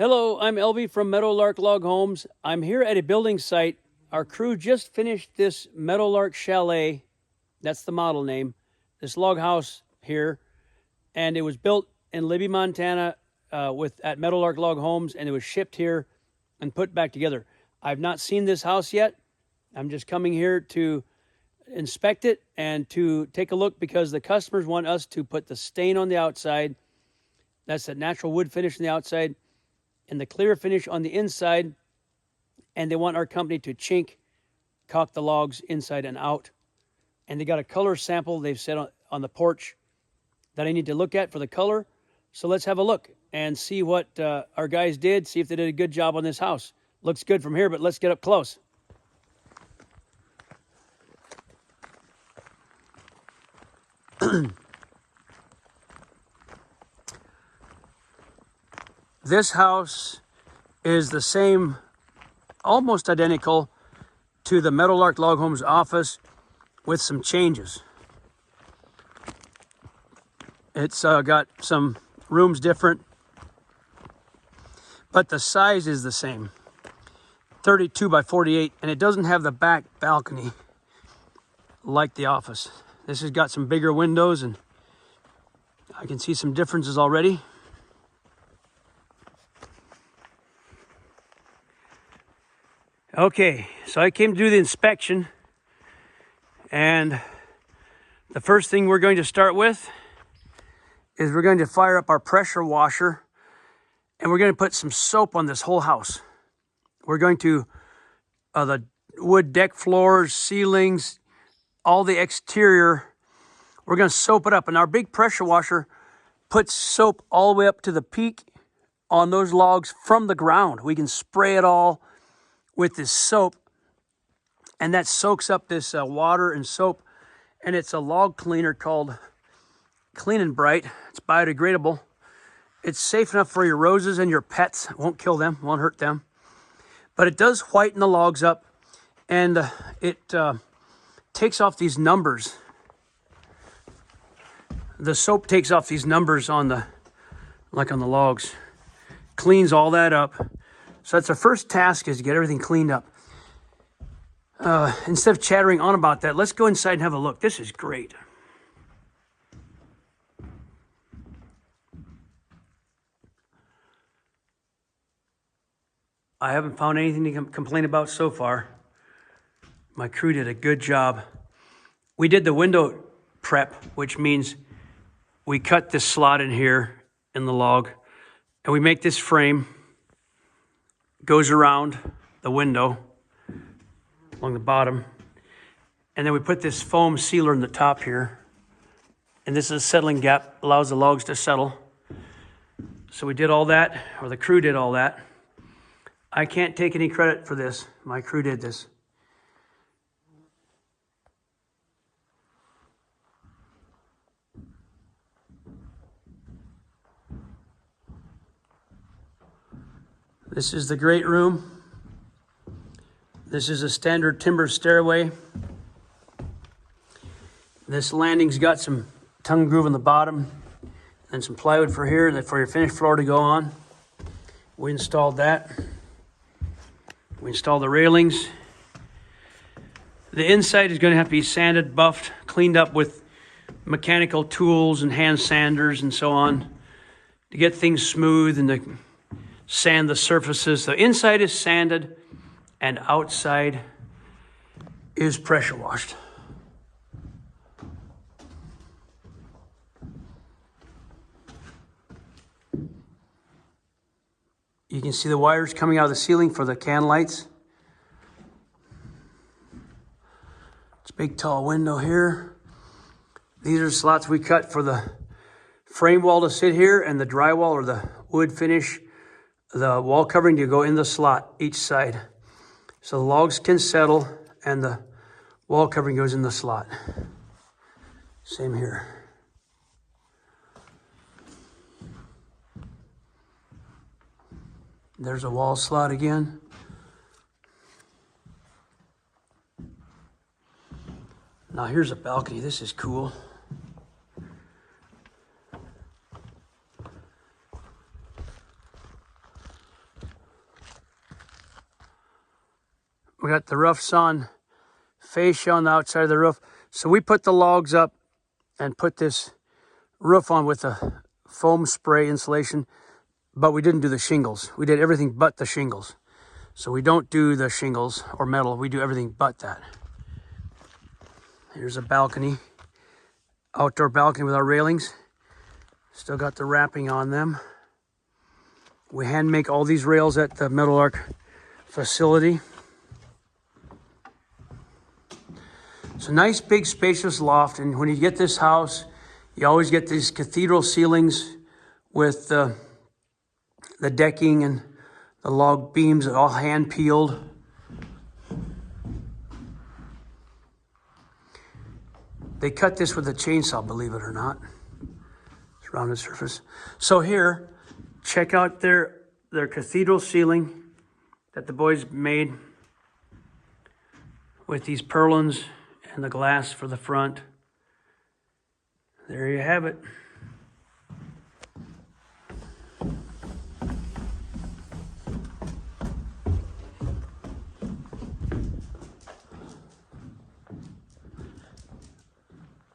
Hello, I'm Elvie from Meadowlark Log Homes. I'm here at a building site. Our crew just finished this Meadowlark Chalet. That's the model name. This log house here. And it was built in Libby, Montana at Meadowlark Log Homes, and it was shipped here and put back together. I've not seen this house yet. I'm just coming here to inspect it and to take a look because the customers want us to put the stain on the outside. That's that natural wood finish on the outside and the clear finish on the inside. And they want our company to chink, caulk the logs inside and out. And they got a color sample they've set on the porch that I need to look at for the color. So let's have a look and see what our guys did, see if they did a good job on this house. Looks good from here, but let's get up close. This house is the same, almost identical to the Meadowlark Log Homes office with some changes. It's got some rooms different, but the size is the same, 32 by 48, and it doesn't have the back balcony like the office. This has got some bigger windows, and I can see some differences already. Okay, so I came to do the inspection, and the first thing we're going to start with is we're going to fire up our pressure washer, and we're going to put some soap on this whole house. We're going to, the wood deck floors, ceilings, all the exterior, we're going to soap it up. And our big pressure washer puts soap all the way up to the peak on those logs from the ground. We can spray it all with this soap, and that soaks up this water and soap, and it's a log cleaner called Clean and Bright. It's biodegradable. It's safe enough for your roses and your pets. It won't kill them, won't hurt them, but it does whiten the logs up, and it takes off these numbers. The soap takes off these numbers on the logs, cleans all that up. So that's our first task, is to get everything cleaned up. Instead of chattering on about that, let's go inside and have a look. This is great. I haven't found anything to complain about so far. My crew did a good job. We did the window prep, which means we cut this slot in here in the log, and we make this frame, goes around the window along the bottom, and then we put this foam sealer in the top here, and this is a settling gap, allows the logs to settle. So we did all that, or the crew did all that. I can't take any credit for this. My crew did this. This is the great room. This is a standard timber stairway. This landing's got some tongue groove on the bottom and some plywood for here for your finished floor to go on. We installed that. We installed the railings. The inside is going to have to be sanded, buffed, cleaned up with mechanical tools and hand sanders and so on to get things smooth and to sand the surfaces. The inside is sanded and outside is pressure washed. You can see the wires coming out of the ceiling for the can lights. It's a big tall window here. These are slots we cut for the frame wall to sit here, and the drywall or the wood finish, the wall covering to go in the slot each side. So the logs can settle and the wall covering goes in the slot. Same here. There's a wall slot again. Now here's a balcony. This is cool. We got the rough sawn fascia on the outside of the roof. So we put the logs up and put this roof on with a foam spray insulation, but we didn't do the shingles. We did everything but the shingles. So we don't do the shingles or metal. We do everything but that. Here's a balcony, outdoor balcony with our railings. Still got the wrapping on them. We hand make all these rails at the Meadowlark facility. It's a nice, big, spacious loft. And when you get this house, you always get these cathedral ceilings with the decking and the log beams all hand peeled. They cut this with a chainsaw, believe it or not. It's rounded surface. So here, check out their cathedral ceiling that the boys made with these purlins and the glass for the front. There you have it.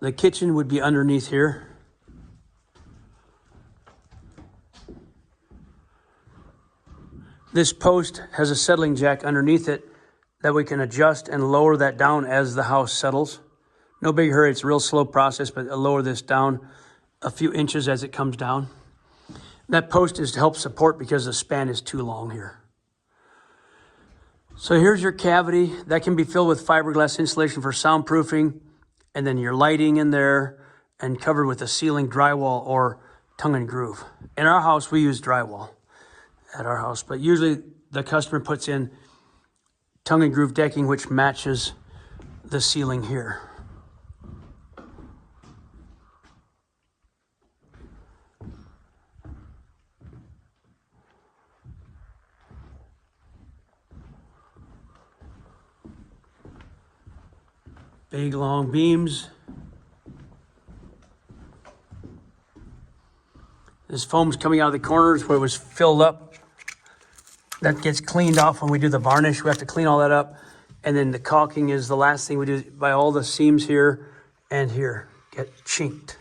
The kitchen would be underneath here. This post has a settling jack underneath it that we can adjust and lower that down as the house settles. No big hurry, it's a real slow process, but I'll lower this down a few inches as it comes down. That post is to help support because the span is too long here. So here's your cavity. That can be filled with fiberglass insulation for soundproofing, and then your lighting in there and covered with a ceiling drywall or tongue and groove. In our house, we use drywall at our house, but usually the customer puts in tongue and groove decking, which matches the ceiling here. Big long beams. This foam's coming out of the corners where it was filled up. That gets cleaned off when we do the varnish. We have to clean all that up. And then the caulking is the last thing we do by all the seams here and here. Get chinked.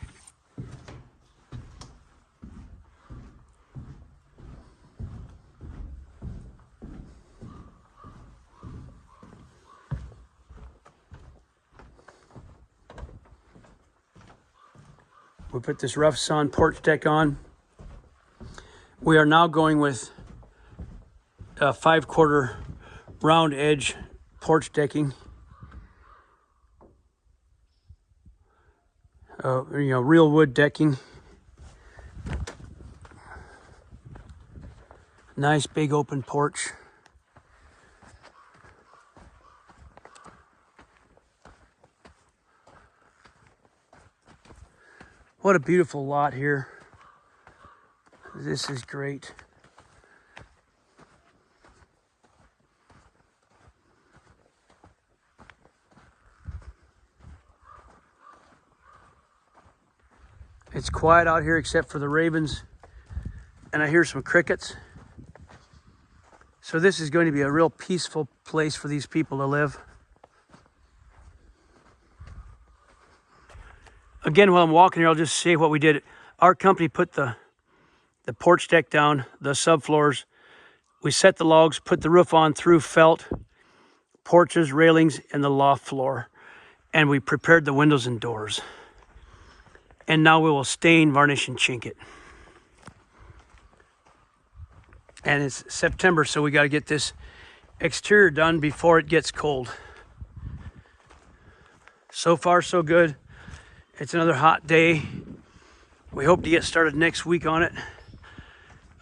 We put this rough sawn porch deck on. We are now going with a 5/4 round edge porch decking. Real wood decking. Nice big open porch. What a beautiful lot here. This is great. It's quiet out here except for the ravens, and I hear some crickets. So this is going to be a real peaceful place for these people to live. Again, while I'm walking here, I'll just say what we did. Our company put the porch deck down, the subfloors. We set the logs, put the roof on through felt, porches, railings, and the loft floor. And we prepared the windows and doors. And now we will stain, varnish, and chink it. And it's September, so we got to get this exterior done before it gets cold. So far, so good. It's another hot day. We hope to get started next week on it.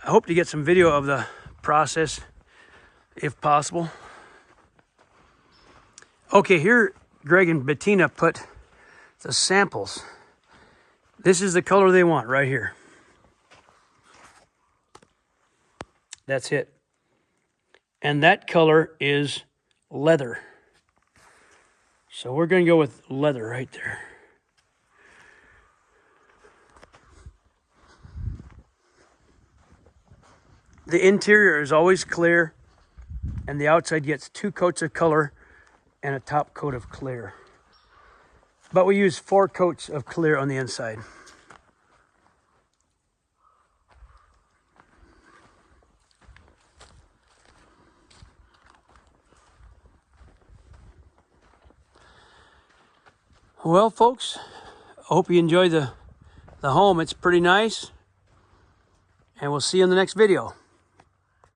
I hope to get some video of the process, if possible. Okay, here Greg and Bettina put the samples. This is the color they want right here. That's it. And that color is leather. So we're going to go with leather right there. The interior is always clear. and the outside gets 2 coats of color and a top coat of clear. But we use 4 coats of clear on the inside. Well, folks, I hope you enjoy the home. It's pretty nice. And we'll see you in the next video.